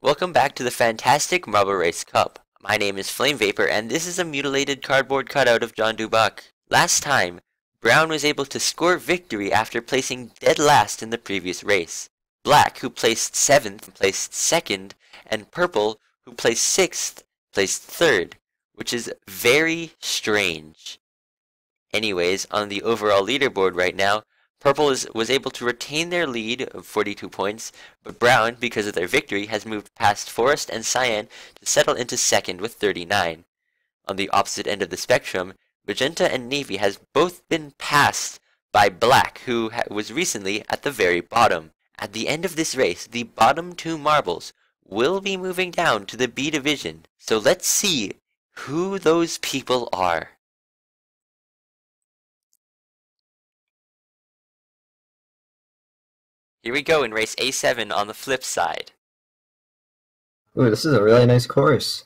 Welcome back to the fantastic Marble Race Cup. My name is Flame Vapor, and this is a mutilated cardboard cutout of John Dubuck. Last time, Brown was able to score victory after placing dead last in the previous race. Black, who placed 7th, placed 2nd, and Purple, who placed 6th, placed 3rd, which is very strange. Anyways, on the overall leaderboard right now, Purple was able to retain their lead of 42 points, but Brown, because of their victory, has moved past Forest and Cyan to settle into 2nd with 39. On the opposite end of the spectrum, Magenta and Navy has both been passed by Black, who was recently at the very bottom. At the end of this race, the bottom two marbles will be moving down to the B division, so let's see who those people are. Here we go in race A7 on the flip side. Ooh, this is a really nice course.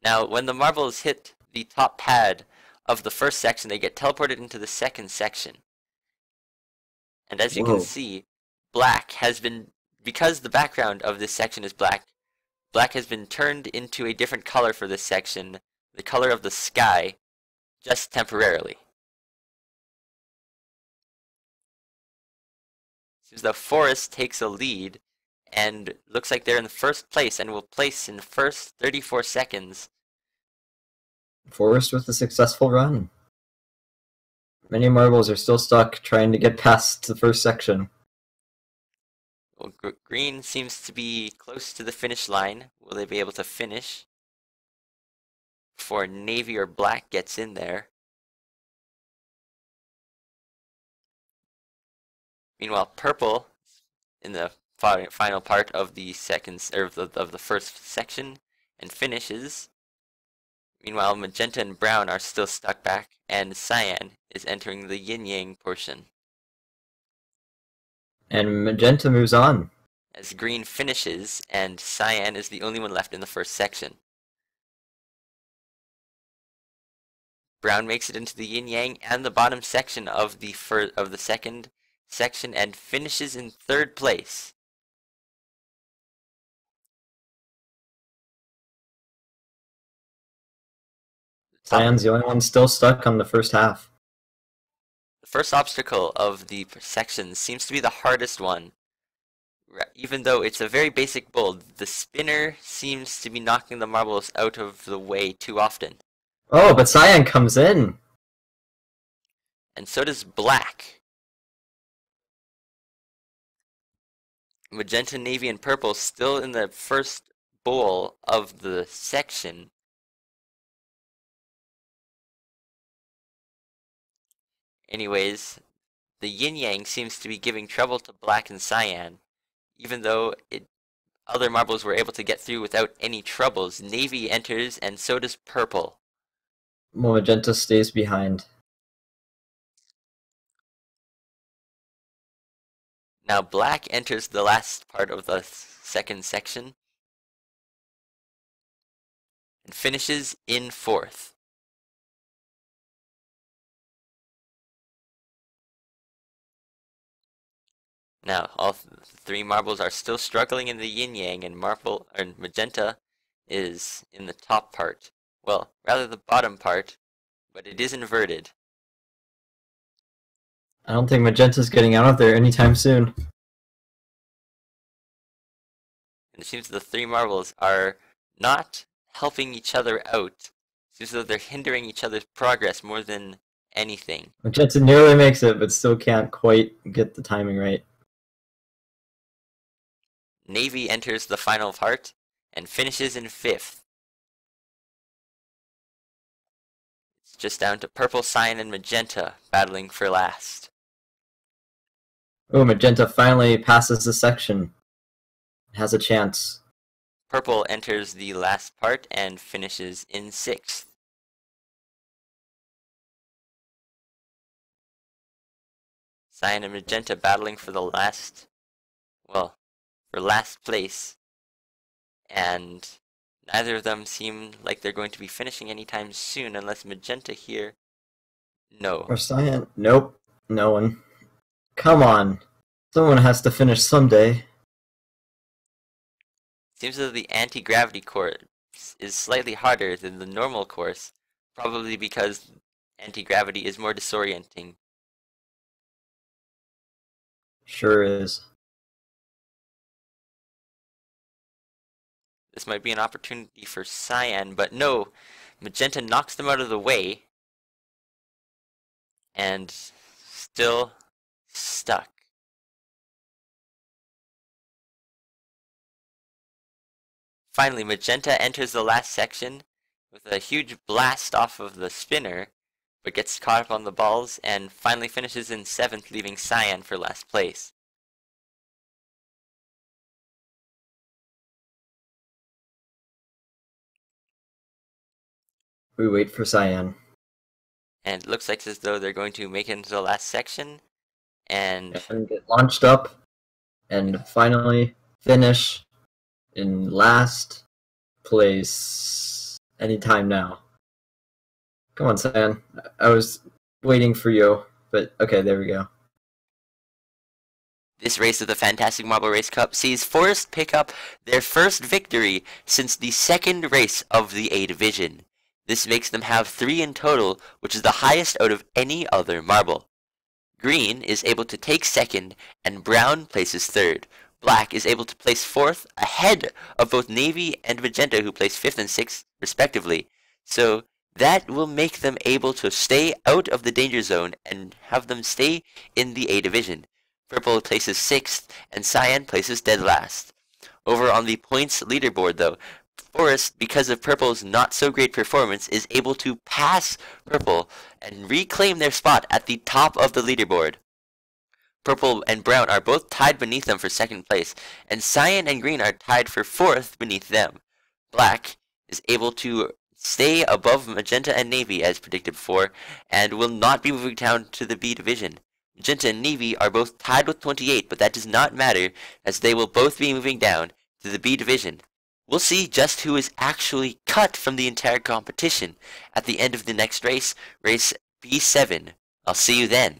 Now, when the marbles hit the top pad of the first section, they get teleported into the second section. And as you can see, Black has been, because the background of this section is black, Black has been turned into a different color for this section, the color of the sky, just temporarily. Seems the Forest takes a lead, and looks like they're in the first place, and will place in the first 34 seconds. Forest with a successful run. Many marbles are still stuck trying to get past the first section. Well, Green seems to be close to the finish line. Will they be able to finish before Navy or Black gets in there? Meanwhile, Purple in the final part of the of the first section and finishes. Meanwhile, Magenta and Brown are still stuck back, and Cyan is entering the yin-yang portion. And Magenta moves on. As Green finishes, and Cyan is the only one left in the first section. Brown makes it into the yin-yang and the bottom section of the second section and finishes in 3rd place. Cyan's the only one still stuck on the first half. The first obstacle of the section seems to be the hardest one. Even though it's a very basic build, the spinner seems to be knocking the marbles out of the way too often. Oh, but Cyan comes in! And so does Black. Magenta, Navy, and Purple still in the first bowl of the section. Anyways, the yin-yang seems to be giving trouble to Black and Cyan. Even though other marbles were able to get through without any troubles, Navy enters and so does Purple. Well, Magenta stays behind. Now Black enters the last part of the second section and finishes in 4th. Now all three marbles are still struggling in the yin-yang, and Magenta is in the top part. Well, rather the bottom part, but it is inverted. I don't think Magenta's getting out of there anytime soon. And it seems the three marbles are not helping each other out. It seems as though they're hindering each other's progress more than anything. Magenta nearly makes it, but still can't quite get the timing right. Navy enters the final part and finishes in 5th. It's just down to Purple, Cyan, and Magenta battling for last. Oh, Magenta finally passes the section. Has a chance. Purple enters the last part and finishes in 6th. Cyan and Magenta battling for the last place, and neither of them seem like they're going to be finishing anytime soon unless Magenta here. No. Or Cyan. Nope. No one. Come on. Someone has to finish someday. Seems that the anti-gravity course is slightly harder than the normal course, probably because anti-gravity is more disorienting. Sure is. This might be an opportunity for Cyan, but no, Magenta knocks them out of the way, and still stuck. Finally, Magenta enters the last section with a huge blast off of the spinner, but gets caught up on the balls and finally finishes in 7th, leaving Cyan for last place. We wait for Cyan. And it looks like as though they're going to make it into the last section and get launched up and finally finish in last place anytime now. Come on, Cyan. I was waiting for you, but okay, there we go. This race of the Fantastic Marble Race Cup sees Forest pick up their first victory since the second race of the A Division. This makes them have 3 in total, which is the highest out of any other marble. Green is able to take 2nd, and Brown places 3rd. Black is able to place 4th, ahead of both Navy and Magenta, who place 5th and 6th, respectively. So that will make them able to stay out of the danger zone and have them stay in the A Division. Purple places 6th, and Cyan places dead last. Over on the points leaderboard, though, Forest, because of Purple's not-so-great performance, is able to pass Purple and reclaim their spot at the top of the leaderboard. Purple and Brown are both tied beneath them for 2nd place, and Cyan and Green are tied for 4th beneath them. Black is able to stay above Magenta and Navy, as predicted before, and will not be moving down to the B Division. Magenta and Navy are both tied with 28, but that does not matter, as they will both be moving down to the B Division. We'll see just who is actually cut from the entire competition at the end of the next race, race B7. I'll see you then.